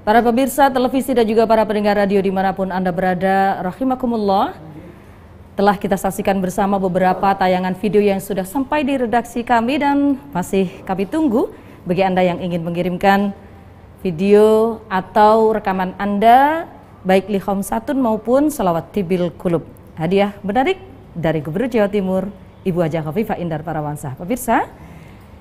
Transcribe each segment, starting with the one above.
Para pemirsa televisi dan juga para pendengar radio dimanapun Anda berada, rahimakumullah, telah kita saksikan bersama beberapa tayangan video yang sudah sampai di redaksi kami dan masih kami tunggu bagi Anda yang ingin mengirimkan video atau rekaman Anda baik li khamsatun maupun salawat tibil kulub. Hadiah menarik dari Gubernur Jawa Timur, Ibu Hajah Khofifah Indar Parawansa. Pemirsa,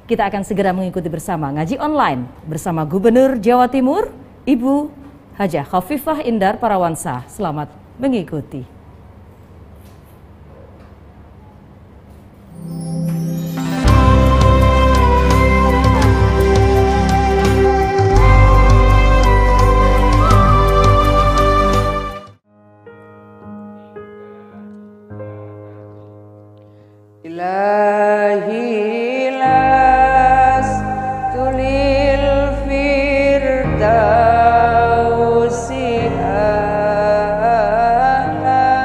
kita akan segera mengikuti bersama ngaji online bersama Gubernur Jawa Timur, Ibu Hajah Khofifah Indar Parawansa. Selamat mengikuti. Ilahi las tulil firdausi a'la.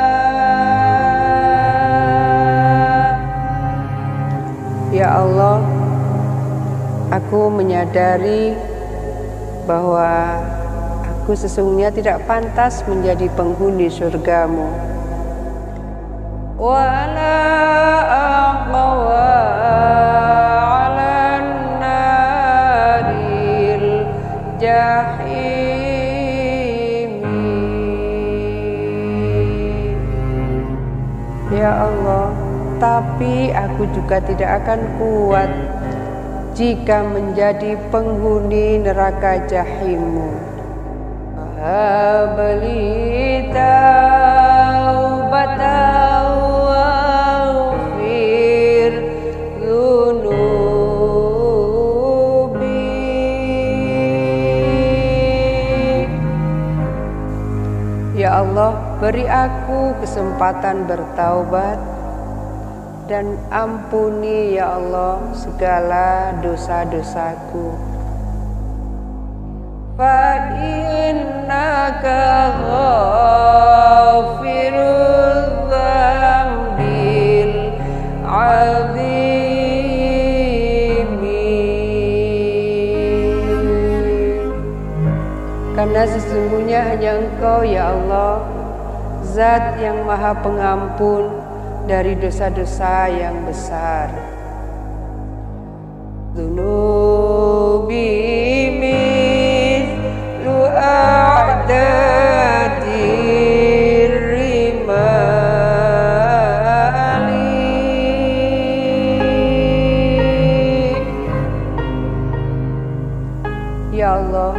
Ya Allah, aku menyadari bahwa aku sesungguhnya tidak pantas menjadi penghuni surgamu. Wala aqwa ala naril jahim. Ya Allah, tapi aku juga tidak akan kuat jika menjadi penghuni neraka jahimmu. Habli taubatan Ya Allah, beri aku kesempatan bertaubat dan ampuni ya Allah segala dosa-dosaku. Fa innaka ghafirudz dzambil karena sesungguhnya hanya Engkau ya Allah, Zat yang Maha Pengampun dari dosa-dosa yang besar. Dzunubi mithlu a'dadir rimali. Ya Allah,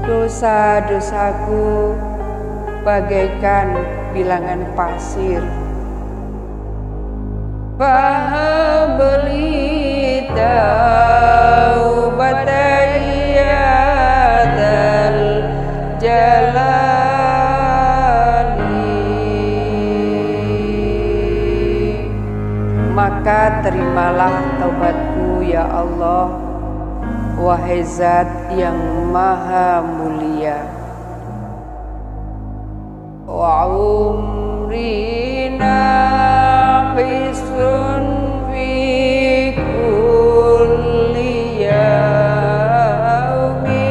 dosa-dosaku bagaikan bilangan pasir. Fahabli taubatan ya dzal jalali. Maka terimalah taubatku ya Allah, wahai Zat yang Maha Mulia. Wa umri naqisun fi kulli yaumin.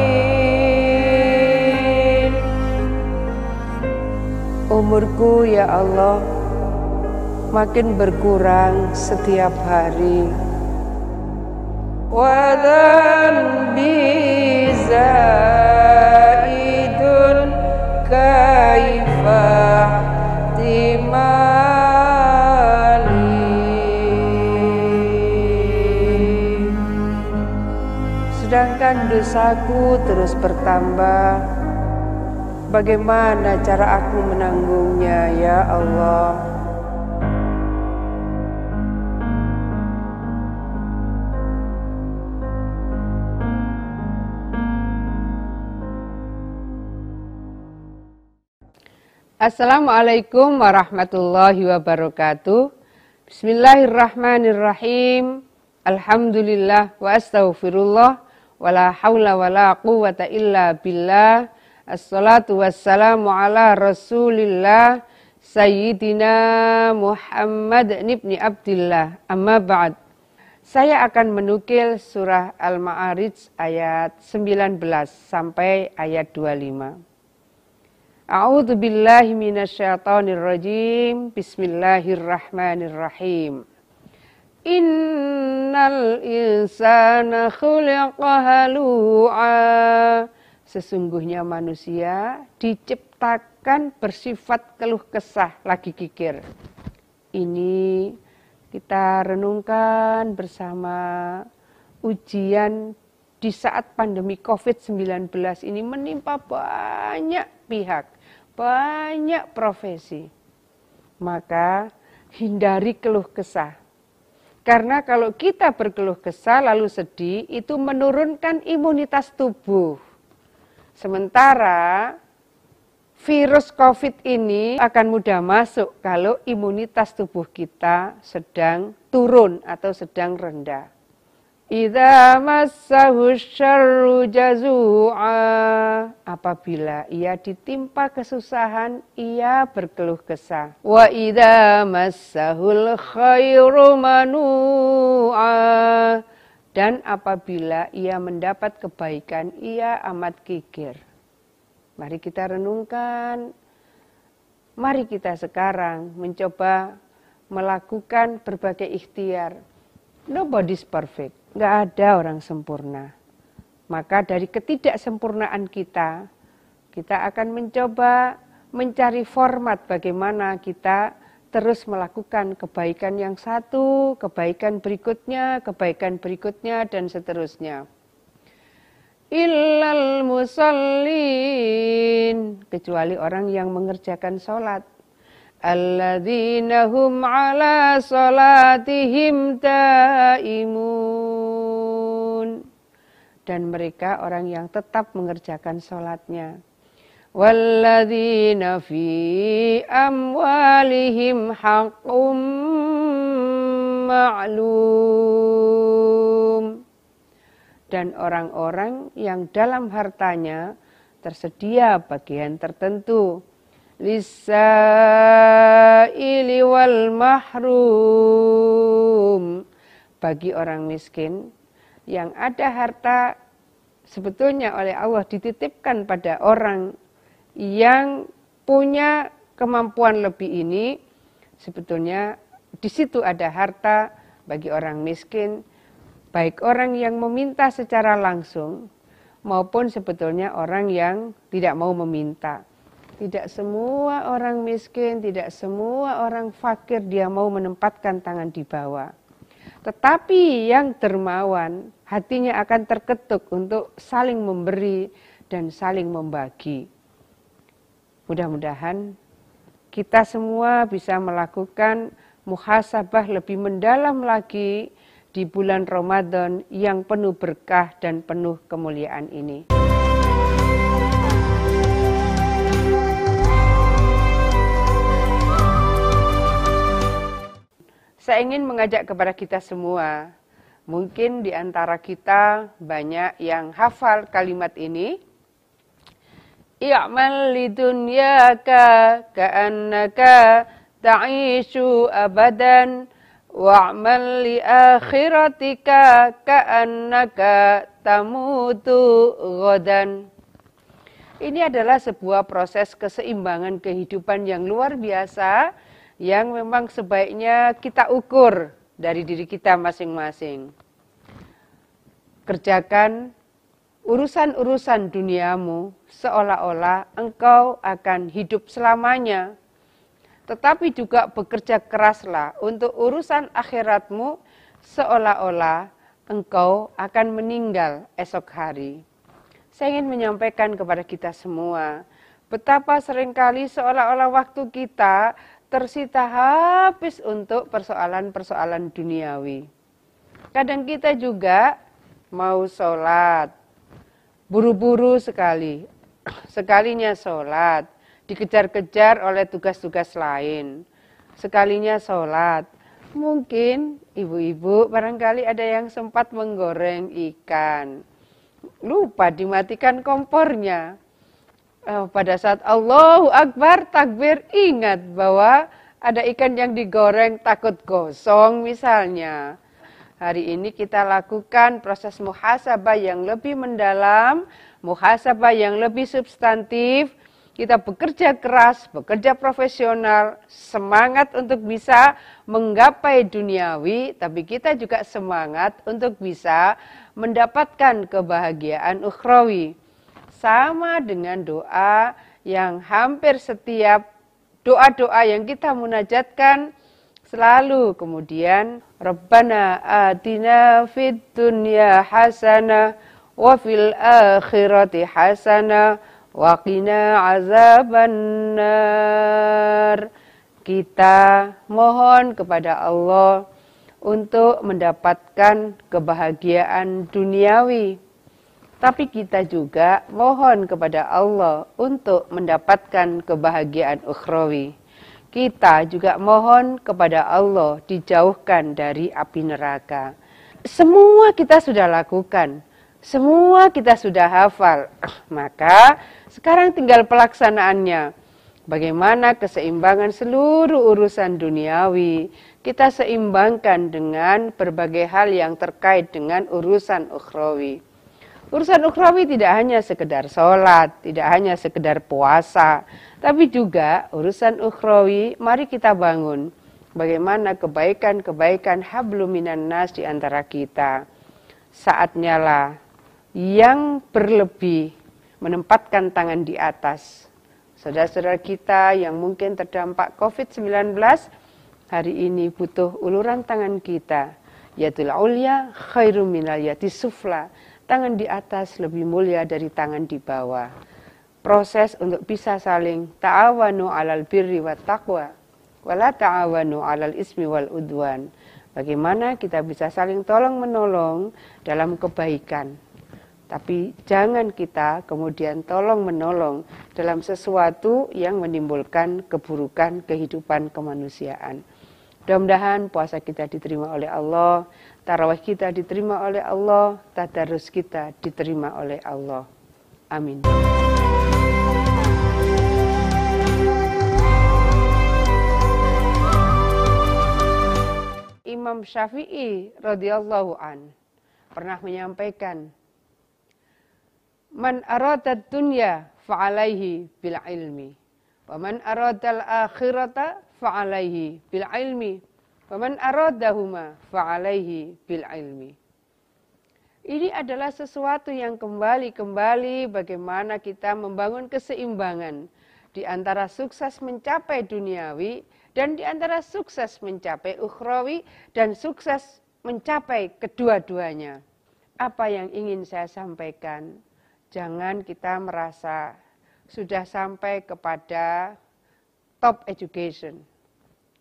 Umurku ya Allah makin berkurang setiap hari. Wa dhanbi zaidun kaifa timali. Sedangkan dosaku terus bertambah. Bagaimana cara aku menanggungnya ya Allah? Assalamualaikum warahmatullahi wabarakatuh. Bismillahirrahmanirrahim. Alhamdulillah wa astaghfirullah wa la hawla wa la quwwata illa billah. Assalatu wassalamu ala Rasulillah Sayyidina Muhammad ibn Abdillah. Amma ba'd. Saya akan menukil surah Al-Ma'arij ayat 19 sampai ayat 25. A'udzu billahi minasyaitonir rajim. Bismillahirrahmanirrahim. Innal insana khuliqa halu'a. Sesungguhnya manusia diciptakan bersifat keluh kesah, lagi kikir. Ini kita renungkan bersama ujian di saat pandemi COVID-19 ini menimpa banyak pihak, banyak profesi. Maka hindari keluh kesah. Karena kalau kita berkeluh kesah lalu sedih, itu menurunkan imunitas tubuh. Sementara virus COVID ini akan mudah masuk kalau imunitas tubuh kita sedang turun atau sedang rendah. Idza massahu syarru jazu'a. Apabila ia ditimpa kesusahan, ia berkeluh kesah. Wa idza massahul khairu manu'a. Dan apabila ia mendapat kebaikan, ia amat kikir. Mari kita renungkan, mari kita sekarang mencoba melakukan berbagai ikhtiar. Nobody's perfect, nggak ada orang sempurna. Maka dari ketidaksempurnaan kita akan mencoba mencari format bagaimana kita terus melakukan kebaikan yang satu, kebaikan berikutnya, dan seterusnya. Illal musallin, kecuali orang yang mengerjakan sholat. Alladzina hum ala sholatihim daimun. Dan mereka orang yang tetap mengerjakan sholatnya. Walladzina fi amwalihim haqqum ma'lum. Dan orang-orang yang dalam hartanya tersedia bagian tertentu. Lis-sa'ili wal mahrum. Bagi orang miskin yang ada harta sebetulnya oleh Allah dititipkan pada orang yang punya kemampuan lebih ini, sebetulnya di situ ada harta bagi orang miskin, baik orang yang meminta secara langsung maupun sebetulnya orang yang tidak mau meminta. Tidak semua orang miskin, tidak semua orang fakir dia mau menempatkan tangan di bawah. Tetapi yang dermawan hatinya akan terketuk untuk saling memberi dan saling membagi. Mudah-mudahan kita semua bisa melakukan muhasabah lebih mendalam lagi di bulan Ramadan yang penuh berkah dan penuh kemuliaan ini. Saya ingin mengajak kepada kita semua, mungkin di antara kita banyak yang hafal kalimat ini. I'mal lidunyaka ka'annaka ta'ishu abadan wa'mal li akhiratika ka'annaka tamutu ghadan. Ini adalah sebuah proses keseimbangan kehidupan yang luar biasa yang memang sebaiknya kita ukur dari diri kita masing-masing. Kerjakan urusan-urusan duniamu seolah-olah engkau akan hidup selamanya. Tetapi juga bekerja keraslah untuk urusan akhiratmu seolah-olah engkau akan meninggal esok hari. Saya ingin menyampaikan kepada kita semua, betapa seringkali seolah-olah waktu kita tersita habis untuk persoalan-persoalan duniawi. Kadang kita juga mau sholat, buru-buru sekali. Sekalinya sholat, dikejar-kejar oleh tugas-tugas lain. Sekalinya sholat, mungkin ibu-ibu barangkali ada yang sempat menggoreng ikan. Lupa dimatikan kompornya. Pada saat Allahu Akbar takbir, ingat bahwa ada ikan yang digoreng takut gosong misalnya. Hari ini kita lakukan proses muhasabah yang lebih mendalam, muhasabah yang lebih substantif. Kita bekerja keras, bekerja profesional, semangat untuk bisa menggapai duniawi, tapi kita juga semangat untuk bisa mendapatkan kebahagiaan ukhrawi. Sama dengan doa yang hampir setiap doa-doa yang kita munajatkan, selalu kemudian Rabbana atina fid dunya hasanah wa fil akhirati hasanah wa qina azabannar. Kita mohon kepada Allah untuk mendapatkan kebahagiaan duniawi. Tapi kita juga mohon kepada Allah untuk mendapatkan kebahagiaan ukhrawi. Kita juga mohon kepada Allah dijauhkan dari api neraka. Semua kita sudah lakukan, semua kita sudah hafal. Maka sekarang tinggal pelaksanaannya. Bagaimana keseimbangan seluruh urusan duniawi kita seimbangkan dengan berbagai hal yang terkait dengan urusan ukhrawi. Urusan ukhrawi tidak hanya sekedar sholat, tidak hanya sekedar puasa, tapi juga urusan ukhrawi, mari kita bangun. Bagaimana kebaikan-kebaikan hablum minan nas di antara kita. Saatnya lah yang berlebih menempatkan tangan di atas. Saudara-saudara kita yang mungkin terdampak COVID-19, hari ini butuh uluran tangan kita. Yadul ulya khairum minal yadi sufla. Tangan di atas lebih mulia dari tangan di bawah. Proses untuk bisa saling ta'awanu 'alal birri wat taqwa wa la ta'awanu 'alal ismi wal udwan. Bagaimana kita bisa saling tolong-menolong dalam kebaikan. Tapi jangan kita kemudian tolong-menolong dalam sesuatu yang menimbulkan keburukan kehidupan kemanusiaan. Mudah-mudahan puasa kita diterima oleh Allah, tarawih kita diterima oleh Allah, tadarus kita diterima oleh Allah. Amin. Imam Syafi'i radhiyallahu an pernah menyampaikan, man aradad dunya fa'alaihi bil ilmi, wa man aradal akhirata fa'alaihi bil ilmi, wa man aradahuma fa'alaihi bil ilmi. Ini adalah sesuatu yang kembali bagaimana kita membangun keseimbangan di antara sukses mencapai duniawi dan di antara sukses mencapai ukhrawi dan sukses mencapai kedua-duanya. Apa yang ingin saya sampaikan? Jangan kita merasa sudah sampai kepada top education,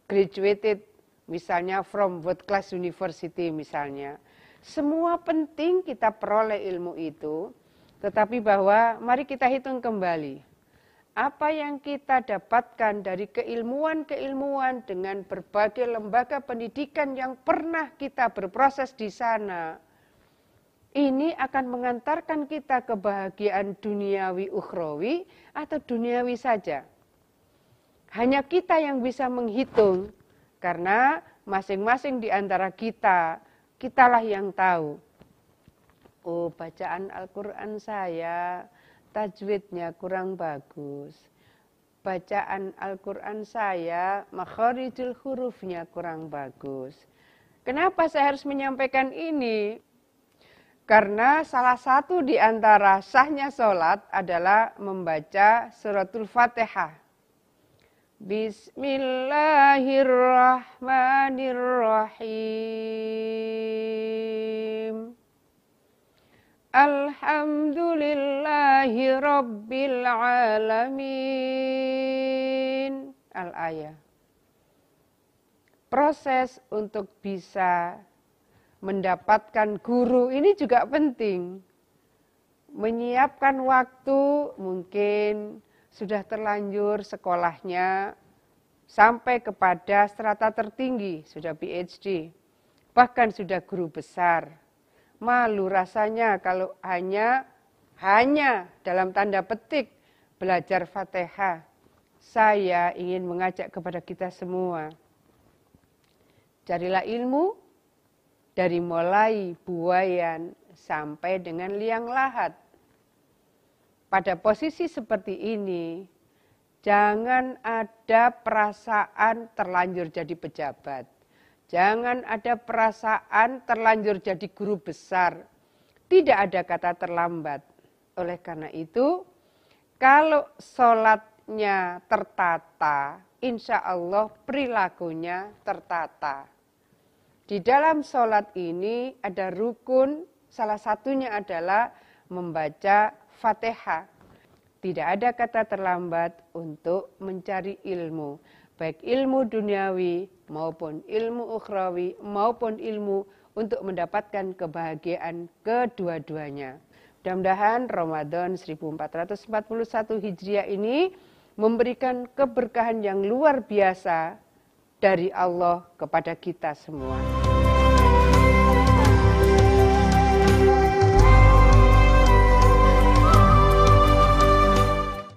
graduated misalnya from world class university misalnya. Semua penting kita peroleh ilmu itu, tetapi bahwa mari kita hitung kembali. Apa yang kita dapatkan dari keilmuan-keilmuan dengan berbagai lembaga pendidikan yang pernah kita berproses di sana, ini akan mengantarkan kita kebahagiaan duniawi ukhrawi atau duniawi saja. Hanya kita yang bisa menghitung, karena masing-masing di antara kita, kitalah yang tahu. Oh, bacaan Al-Quran saya, tajwidnya kurang bagus. Bacaan Al-Quran saya, makharijul hurufnya kurang bagus. Kenapa saya harus menyampaikan ini? Karena salah satu di antara sahnya sholat adalah membaca suratul Fatihah. Bismillahirrahmanirrahim. Alhamdulillahi rabbil alamin. Al-ayah. Proses untuk bisa mendapatkan guru ini juga penting. Menyiapkan waktu, mungkin sudah terlanjur sekolahnya sampai kepada strata tertinggi, sudah PhD, bahkan sudah guru besar. Malu rasanya kalau hanya dalam tanda petik belajar Fatihah. Saya ingin mengajak kepada kita semua, carilah ilmu, dari mulai buayan sampai dengan liang lahat. Pada posisi seperti ini, jangan ada perasaan terlanjur jadi pejabat. Jangan ada perasaan terlanjur jadi guru besar. Tidak ada kata terlambat. Oleh karena itu, kalau sholatnya tertata, insya Allah perilakunya tertata. Di dalam sholat ini ada rukun, salah satunya adalah membaca Fatihah. Tidak ada kata terlambat untuk mencari ilmu, baik ilmu duniawi maupun ilmu ukhrawi maupun ilmu untuk mendapatkan kebahagiaan kedua-duanya. Mudah-mudahan Ramadan 1441 Hijriah ini memberikan keberkahan yang luar biasa dari Allah kepada kita semua.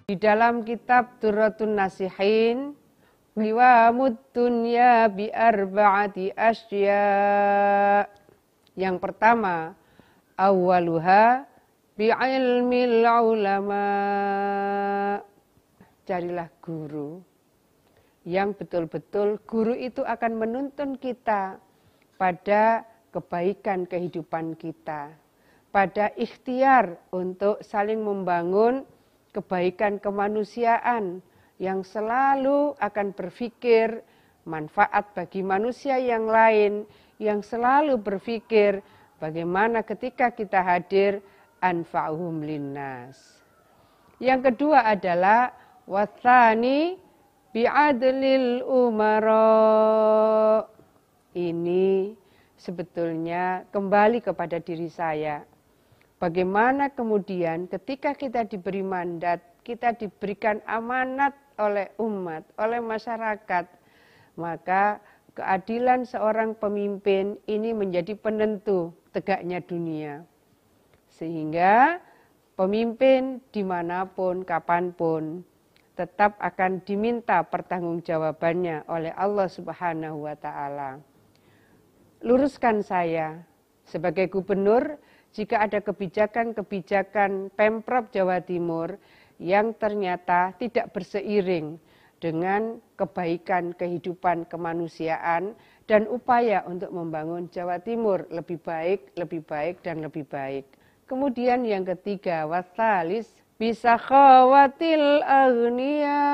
Di dalam kitab Durratun Nasihin, Qiwamud dunya bi arba'ati asya. Yang pertama, awwaluha bi ilmil ulama. Carilah guru yang betul-betul guru itu akan menuntun kita pada kebaikan kehidupan kita, pada ikhtiar untuk saling membangun kebaikan kemanusiaan yang selalu akan berpikir manfaat bagi manusia yang lain, yang selalu berpikir bagaimana ketika kita hadir anfa'uhum linnas. Yang kedua adalah wathani bi'adlil umara. Ini sebetulnya kembali kepada diri saya. Bagaimana kemudian ketika kita diberi mandat, kita diberikan amanat oleh umat, oleh masyarakat, maka keadilan seorang pemimpin ini menjadi penentu tegaknya dunia. Sehingga pemimpin dimanapun, kapanpun, tetap akan diminta pertanggungjawabannya oleh Allah Subhanahu wa Ta'ala. Luruskan saya sebagai gubernur, jika ada kebijakan-kebijakan Pemprov Jawa Timur yang ternyata tidak berseiring dengan kebaikan kehidupan kemanusiaan dan upaya untuk membangun Jawa Timur lebih baik, dan lebih baik. Kemudian yang ketiga, wasalis bisa khawatil agniya,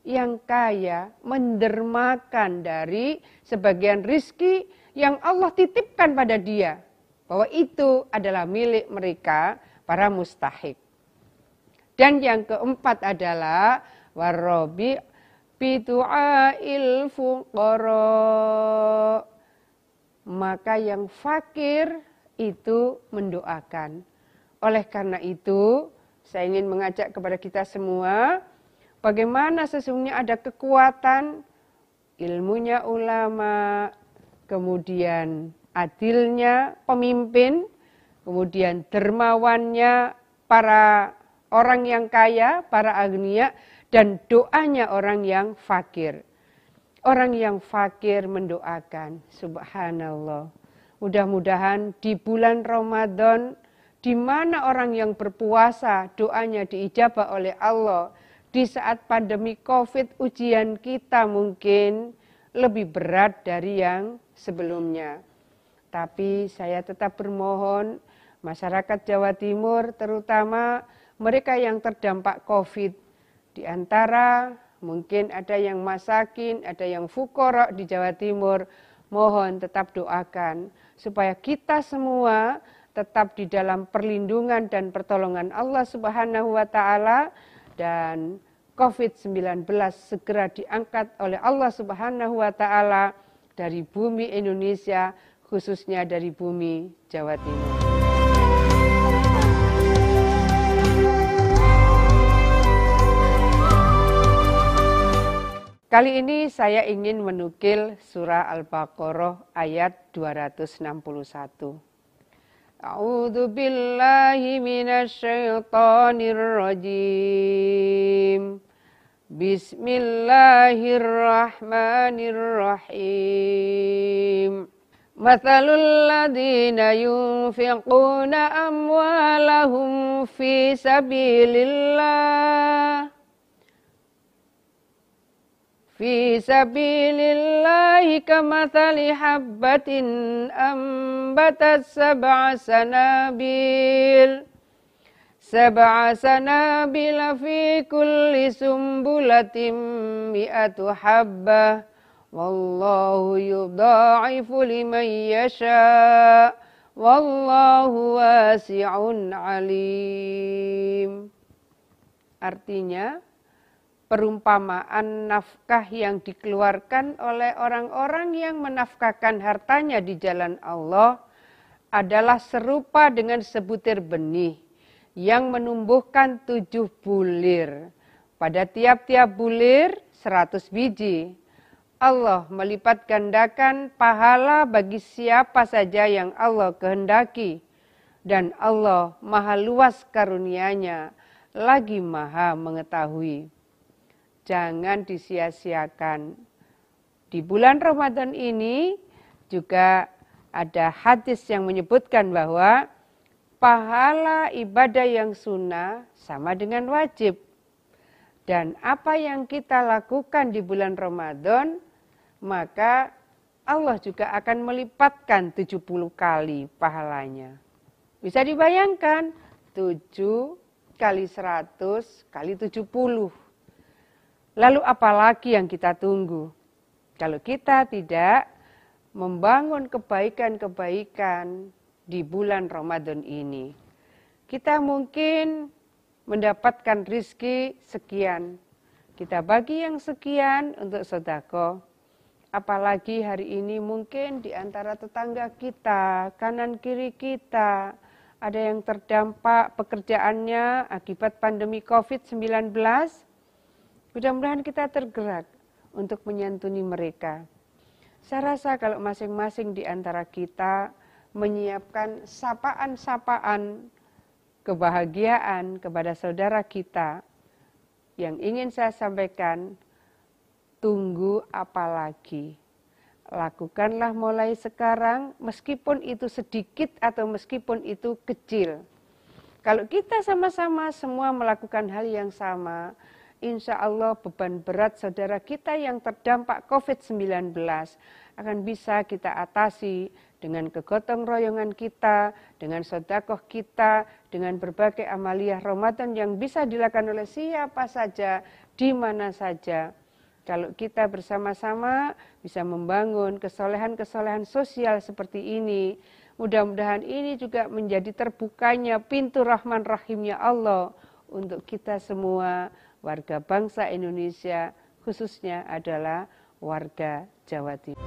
yang kaya mendermakan dari sebagian rizki yang Allah titipkan pada dia, bahwa itu adalah milik mereka para mustahik. Dan yang keempat adalah warabi bidu'ail fuqara, maka yang fakir itu mendoakan. Oleh karena itu, saya ingin mengajak kepada kita semua, bagaimana sesungguhnya ada kekuatan ilmunya ulama, kemudian adilnya pemimpin, kemudian dermawannya para orang yang kaya, para agniya, dan doanya orang yang fakir. Orang yang fakir mendoakan, subhanallah. Mudah-mudahan di bulan Ramadan, di mana orang yang berpuasa doanya diijabah oleh Allah, di saat pandemi COVID ujian kita mungkin lebih berat dari yang sebelumnya. Tapi saya tetap bermohon masyarakat Jawa Timur, terutama mereka yang terdampak COVID, di antara mungkin ada yang masakin, ada yang fuqara di Jawa Timur, mohon tetap doakan supaya kita semua tetap di dalam perlindungan dan pertolongan Allah Subhanahu wa Ta'ala, dan COVID-19 segera diangkat oleh Allah Subhanahu wa Ta'ala dari bumi Indonesia, khususnya dari bumi Jawa Timur. Kali ini saya ingin menukil surah Al-Baqarah ayat 261. A'udzu billahi minasy syaithanir rajim. Bismillahirrahmanirrahim. Mathalul ladzina yunfiquna amwalahum fi sabilillah kamathali habbatin ambatat sab'a sanabila fi kulli sumbulatin mi'atu habbah wallahu yudha'ifu liman yasha wallahu wasi'un alim. Artinya, perumpamaan nafkah yang dikeluarkan oleh orang-orang yang menafkahkan hartanya di jalan Allah adalah serupa dengan sebutir benih yang menumbuhkan 7 bulir. Pada tiap-tiap bulir 100 biji. Allah melipat gandakan pahala bagi siapa saja yang Allah kehendaki. Dan Allah maha luas karunia-Nya, lagi maha mengetahui. Jangan disia-siakan. Di bulan Ramadan ini juga ada hadis yang menyebutkan bahwa pahala ibadah yang sunnah sama dengan wajib. Dan apa yang kita lakukan di bulan Ramadan, maka Allah juga akan melipatkan 70 kali pahalanya. Bisa dibayangkan, 7 kali 100 kali 70. Lalu apalagi yang kita tunggu? Kalau kita tidak membangun kebaikan-kebaikan di bulan Ramadan ini. Kita mungkin mendapatkan rizki sekian. Kita bagi yang sekian untuk sedekah. Apalagi hari ini mungkin di antara tetangga kita, kanan kiri kita, ada yang terdampak pekerjaannya akibat pandemi COVID-19. Mudah-mudahan kita tergerak untuk menyantuni mereka. Saya rasa kalau masing-masing di antara kita menyiapkan sapaan-sapaan kebahagiaan kepada saudara kita, yang ingin saya sampaikan, tunggu apa lagi? Lakukanlah mulai sekarang, meskipun itu sedikit atau meskipun itu kecil. Kalau kita sama-sama semua melakukan hal yang sama, insya Allah beban berat saudara kita yang terdampak COVID-19 akan bisa kita atasi dengan kegotong royongan kita, dengan sedekah kita, dengan berbagai amaliyah Ramadan yang bisa dilakukan oleh siapa saja, di mana saja. Kalau kita bersama-sama bisa membangun kesolehan-kesolehan sosial seperti ini, mudah-mudahan ini juga menjadi terbukanya pintu rahman rahimnya Allah untuk kita semua, warga bangsa Indonesia, khususnya adalah warga Jawa Timur.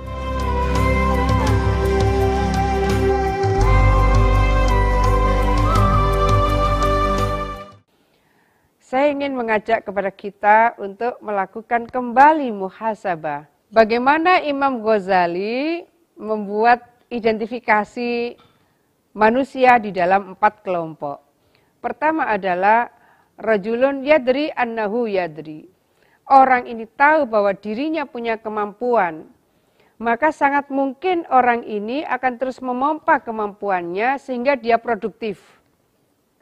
Saya ingin mengajak kepada kita untuk melakukan kembali muhasabah. Bagaimana Imam Ghazali membuat identifikasi manusia di dalam 4 kelompok. Pertama adalah rajulun yadri annahu yadri. Orang ini tahu bahwa dirinya punya kemampuan. Maka sangat mungkin orang ini akan terus memompa kemampuannya sehingga dia produktif.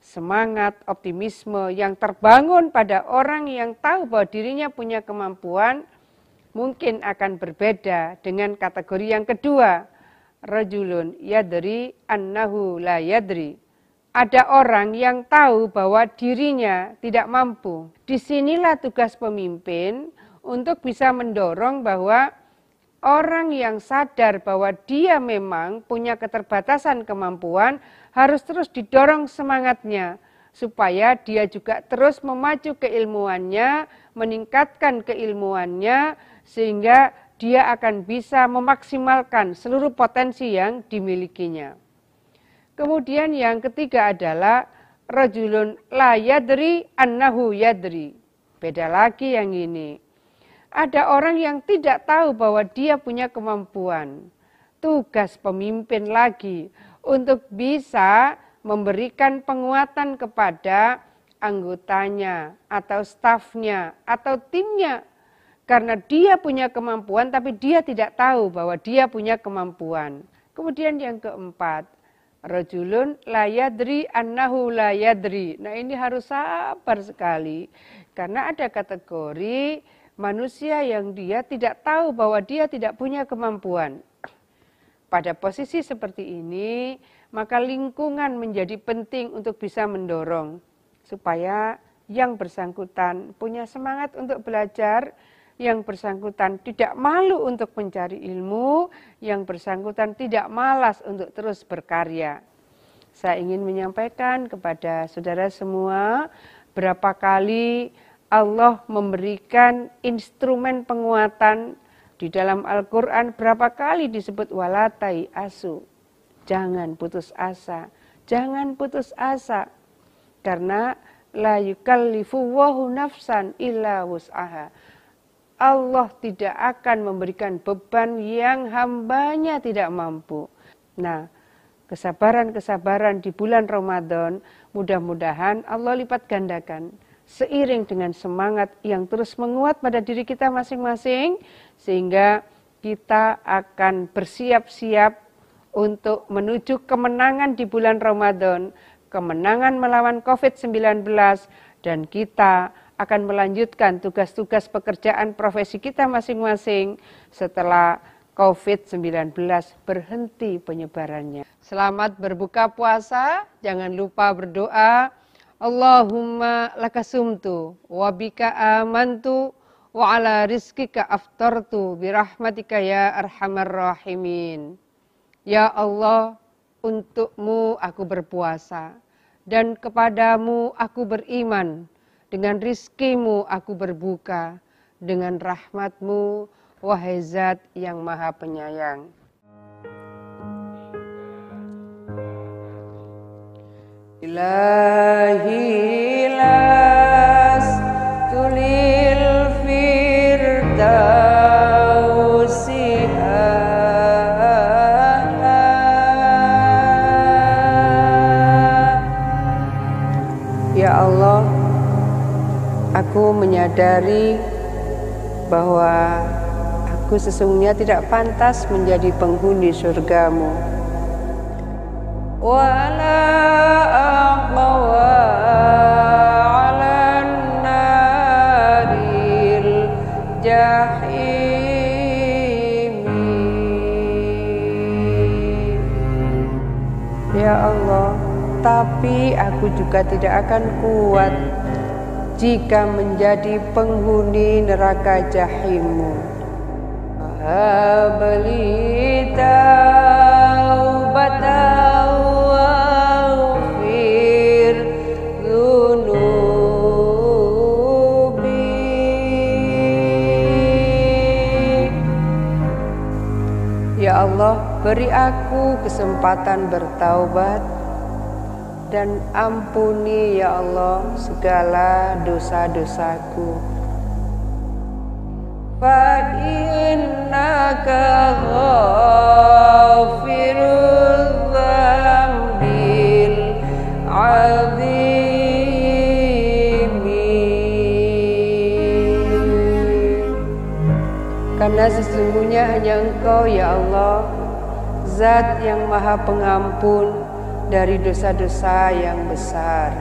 Semangat, optimisme yang terbangun pada orang yang tahu bahwa dirinya punya kemampuan mungkin akan berbeda dengan kategori yang kedua. Rajulun yadri annahu la yadri. Ada orang yang tahu bahwa dirinya tidak mampu. Disinilah tugas pemimpin untuk bisa mendorong bahwa orang yang sadar bahwa dia memang punya keterbatasan kemampuan harus terus didorong semangatnya supaya dia juga terus memacu keilmuannya, meningkatkan keilmuannya sehingga dia akan bisa memaksimalkan seluruh potensi yang dimilikinya. Kemudian yang ketiga adalah rajulun la yadri annahu yadri. Beda lagi yang ini. Ada orang yang tidak tahu bahwa dia punya kemampuan. Tugas pemimpin lagi untuk bisa memberikan penguatan kepada anggotanya atau stafnya atau timnya. Karena dia punya kemampuan tapi dia tidak tahu bahwa dia punya kemampuan. Kemudian yang keempat, rajulun la yadri annahu la yadri. Nah, ini harus sabar sekali. Karena ada kategori manusia yang dia tidak tahu bahwa dia tidak punya kemampuan. Pada posisi seperti ini, maka lingkungan menjadi penting untuk bisa mendorong supaya yang bersangkutan punya semangat untuk belajar, yang bersangkutan tidak malu untuk mencari ilmu, yang bersangkutan tidak malas untuk terus berkarya. Saya ingin menyampaikan kepada saudara semua, berapa kali Allah memberikan instrumen penguatan di dalam Al-Quran, berapa kali disebut walatai asu. Jangan putus asa, jangan putus asa. Karena la yukallifu wahu nafsan illa wus'aha. Allah tidak akan memberikan beban yang hambanya tidak mampu. Nah, kesabaran-kesabaran di bulan Ramadan, mudah-mudahan Allah lipat gandakan. Seiring dengan semangat yang terus menguat pada diri kita masing-masing, sehingga kita akan bersiap-siap untuk menuju kemenangan di bulan Ramadan, kemenangan melawan COVID-19, dan kita akan melanjutkan tugas-tugas pekerjaan profesi kita masing-masing setelah COVID-19 berhenti penyebarannya. Selamat berbuka puasa, jangan lupa berdoa. Allahumma lakasumtu wa bika amantu wa ala rizkika aftartu birahmatika ya arhamar rahimin. Ya Allah, untukmu aku berpuasa dan kepadamu aku beriman. Dengan rizkimu aku berbuka, dengan rahmatmu, wahai Zat yang Maha Penyayang. Ilahi las tulil firdausiha. Ya Allah, aku menyadari bahwa aku sesungguhnya tidak pantas menjadi penghuni surgamu. Wala aqwa ala naril jahimi. Ya Allah, tapi aku juga tidak akan kuat jika menjadi penghuni neraka jahimmu. Habli taubatan waghfir dzunubi. Ya Allah, beri aku kesempatan bertaubat dan ampuni ya Allah segala dosa-dosaku. Fa innaka ghafirul dzambil azimi. Karena sesungguhnya hanya Engkau ya Allah, Zat yang Maha Pengampun dari dosa-dosa yang besar.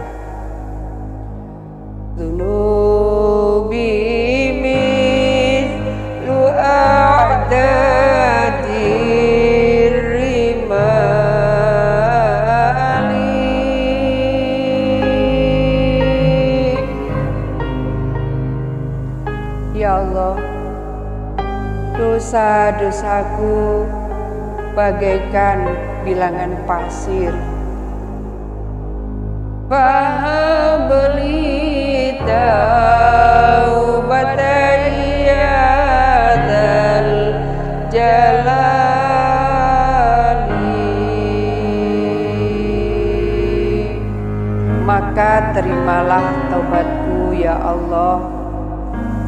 Dzunubi mithlu a'dadir rimali. Ya Allah, dosa-dosaku bagaikan bilangan pasir. Fahabli taubatan ya dzal jalali. Maka terimalah taubatku ya Allah,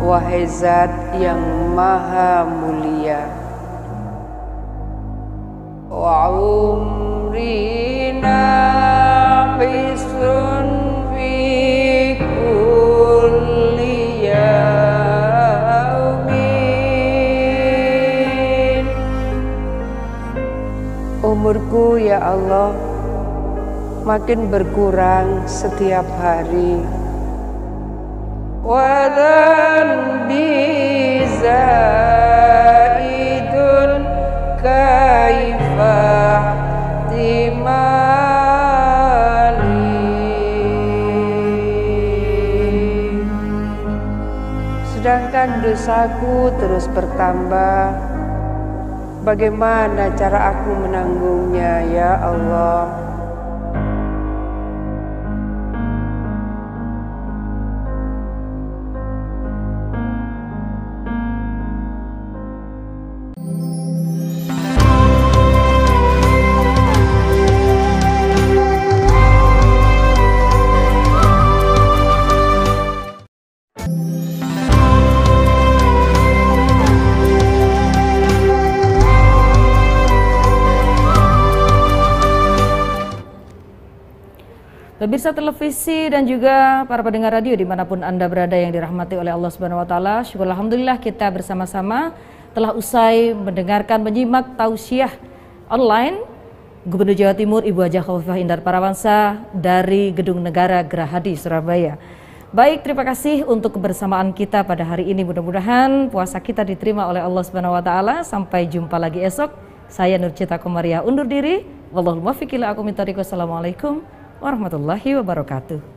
wahai Zat yang Maha Mulia. Wa umrina bisun fi kulli yaumin. ya Allah makin berkurang setiap hari. Wa dhanbi zaidun kaifa timali. Sedangkan dosaku terus bertambah. Bagaimana cara aku menanggungnya ya Allah? Pemirsa televisi dan juga para pendengar radio dimanapun Anda berada yang dirahmati oleh Allah Subhanahu Wa Taala, syukur alhamdulillah kita bersama-sama telah usai mendengarkan menyimak tausiah online Gubernur Jawa Timur Ibu Hajah Khofifah Indar Parawansa dari Gedung Negara Gerahadi Surabaya. Baik, terima kasih untuk kebersamaan kita pada hari ini. Mudah-mudahan puasa kita diterima oleh Allah Subhanahu Wa Taala. Sampai jumpa lagi esok. Saya Nur Cita Komariah undur diri. Wallahul muwaffiq ila aqwamit thoriq. Wassalamualaikum warahmatullahi wabarakatuh.